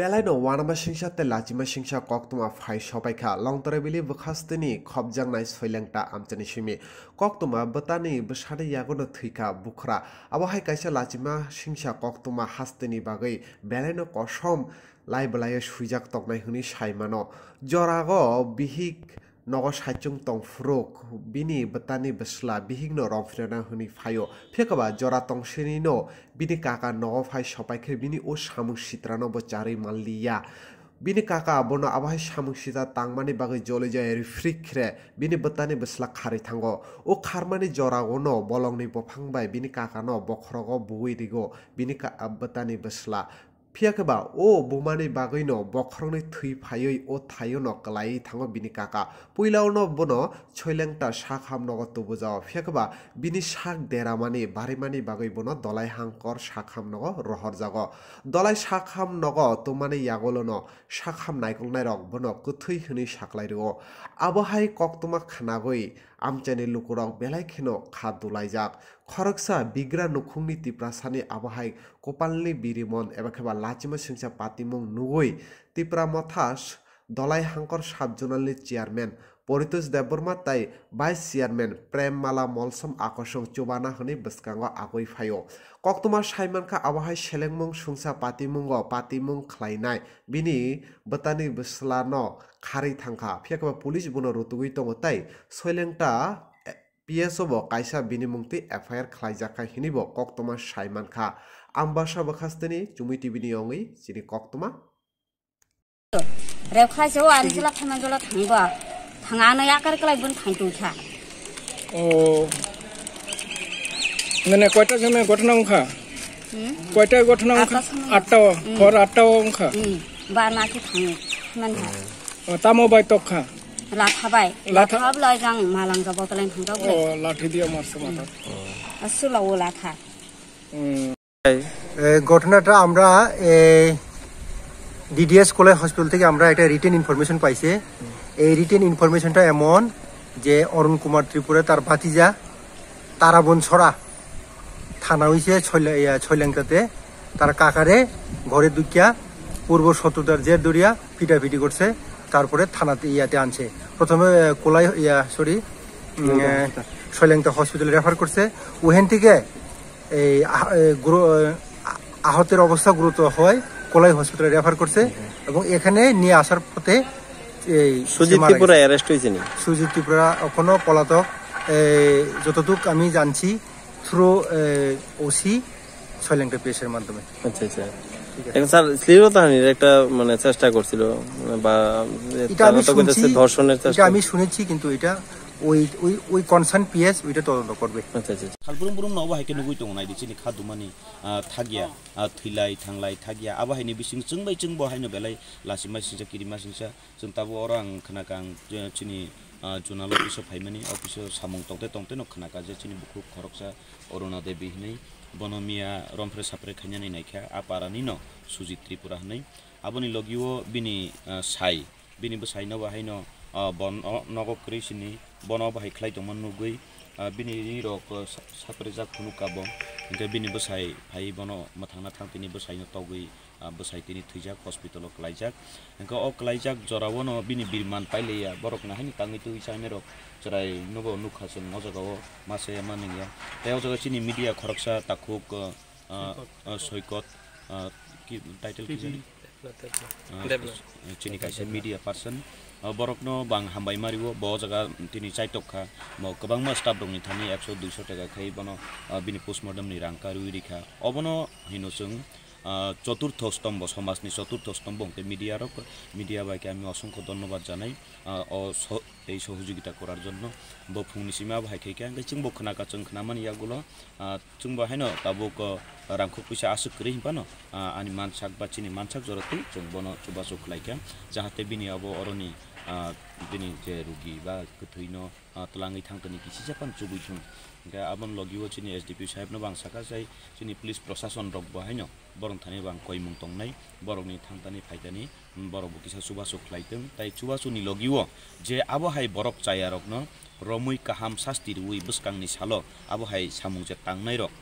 Belai no wanama singsa te lachima singsa koktuma phai sobaikha longtore bili bukhasteni khobjangnai soilengta amchani simi koktuma botani bsade yagono thika bukhra abahai kaisa lachima singsa koktuma hasteni bagai belai no kosom laibelai suijak toknai huni saimano jorago bihik nogo saichung tong frok bini betani besla bihigno romfrena huni phayo phekaba jora tong sini no bini kaka nogo phai sopaikhe bini o samung sitrano bo chari malliya bini kaka bono abahai samung sita tangmani bagai jole jay refrikre bini betani besla khari thango o kharmani jora gono bolongni bophangbai bini kaka no bokhrogo bui digo bini ka betani besla Phiakaba o bumani bagino bokhrongni thui phayoi o thayo no klai thango bini kaka puilao no bono choilengta sakham nogo tubujao phiakaba bini sak deramani barimani bagai bono dolai hangkor sakham nogo rohor jago dolai sakham nogo tumani yagolo no sakham naikong rok bono kuthui hini saklai ro abohai koktuma khanagoi amchani lukurok belai kheno kha dulaijak khoroksa bigra nukhungni tiprasani abahai kopalni birimon ebakeba lachima singsa patimung nugoi tipra mothas dolai hangkor sabjonalni chairman Poritos Deborma tai vice chairman Premmala Molsom akosong chubana honi bskango agoi phayo koktuma saimanka abahai selengmung sungsa patimung khlainai bini botani bslano khari thangkha phiakaba police bono rutugui tongo tai soilengta PSO bo kaisa binimungti FIR khlaijaka hinibo koktuma saimankha ambasa bakhasteni chumi TV ni ongui chini koktuma रेखा जो आरिजला थामाजला थांबा थांगानो याकार कलाय बन थांतुखा ओ माने कयटा जमे घटना अंखा कयटा घटना अंखा 8टा हर 8टा अंखा बाना के थाङो मानहा तामो बाय तखा लाथाब लाजां मालां गाबाव तलाय थांगा ओ लाठी दिया मारस माथा असुलाव लाथा ঘটনাটা আমরা ডিডিএস কলেজ হসপিটাল থেকে আমরা একটা রিটেন ইনফরমেশন পাইছে এই রিটেন ইনফরমেশনটা এমন যে অরুণ কুমার ত্রিপুরা তার ভাতিজা তারাবন ছড়া থানা হইছে ছয়লাংটাতে তার কাকারে ঘরে দুকিয়া পূর্ব শত্রুতার জের দরিয়া পিটাপিটি করছে তারপরে থানাতে ইয়াতে আনছে প্রথমে কোলাই ছয়লাংটা হসপিটালে রেফার করছে ওখান থেকে এই আহতের অবস্থা গুরুতর হয় কোলাই হসপিটালে রেফার করছে এবং এখানে নিয়ে আসার পথে এই সুজিত ত্রিপুরা অ্যারেস্ট হয়েছে নি সুজিত ত্রিপুরা এখনো পলাতক যতটুকু আমি জানছি থ্রু ওসি ছয়লাংটা পেশের মাধ্যমে আচ্ছা আচ্ছা এখন স্যার শ্লীলতাহানির একটা মানে চেষ্টা করছিল বা ধর্ষণের চেষ্টা আমি শুনেছি কিন্তু এটা ওই কনসার্ন পিএস ওইটা তদন্ত করবে আচ্ছা আচ্ছা খালবুরুম বুরুম নাও বাহাইকে নুগুই দङ नायदि चिनि खादुमानि थागिया थैलाय थांलाय थागिया आबाहायनि बिसिं जोंबाय जों बहायनो बेलाय लासिमा सिंसा किरिमा सिंसा जों ताबो अर आं खोनाकां चिनि जुनाल अफिसो फाइमानि अफिसो सामुं तंते न खोनाका जे चिनि बुखु खरकसा अरुणा देबि हनै बनमिया रमफ्रे साप्रे खायनानै नायखा आपारानि न सुजित त्रिपुरा हनै आबनि लगियो बिनि साइ बिनिबो साइनो बाहायनो बन नगक्रिसिनि बन बाहाय खलाय दंमोन नुगै बिनि रक साप्रे जा खुनुकाबो इनके बिनि बसाय भाई बन मथांना थांतिनि बसायनो तगै बसायतिनि थैजाक हस्पिटाल क्लाइजाक इनके अ क्लाइजाक जरावो न बिनि बिरमान पाइलेया बरक नाहायनि तांगै तु इसायने रक जराय नुगो नुखासों मजगाव मासे मानिया तेव जगा चिनि मीडिया खरकसा ताखुक सयकत कि टाइटल कि चिनि काइसे मीडिया पर्सन बरकनो बां हामबाय मारिवो ब जगा तिनि चाइटकखा म गोबां स्टाफ दंनि थानि 100-200 टाका खाय बनो बिनि पोस्टमर्टम नि रां कारुइ रिखा अबनो हिनोसों चतुर्थ स्तम्भ समाजनि चतुर्थ स्तम्भ अंते মিডিয়া বাইকে আমি অসংখ্য ধন্যবাদ জানাই এই সহযোগিতা করার জন্য বফুংনি সীমা ভাইকে আঙ্গে চিং বখনাকা চং খানামানি ইয়াগুলো চুং বাহাইনো তাবুক রাংখু পয়সা আসুক করি হিপানো আনি মানসাক বা চিনি মানসাক জরতে চং বনো চুবাসুক লাইকা जाहाथे बिनि अब अरनि बिनि जे रुगि बा गथैनो तलाङै थांतनि किसि जापान चुबैथुं गा आबन लगियो चिनि एसडीपी साहेब न बांसाका जाय चिनि पुलिस प्रशासन रक बहायनो बरं थाने बां कयमुं तंनाय बरंनि थांतानि फायदानि बरं बुकिसा सुबासु खलायदों ताइ सुबासुनि लगियो जे आबहाय बरक चायारकनो रमुइ काहाम शास्ति रुइ बसकांनि सालो आबहाय सामुं जे तांनाय रक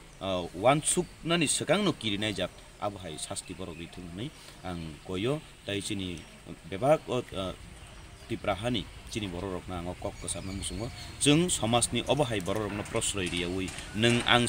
वान सुक नानि सकांनो किरिनाय जात abahai sasti borok ithungni ang koyo tai chini bebak tiprahani chini borok na kok kasama musungo jeng samasni abahai borok no prosroi riyawi neng ang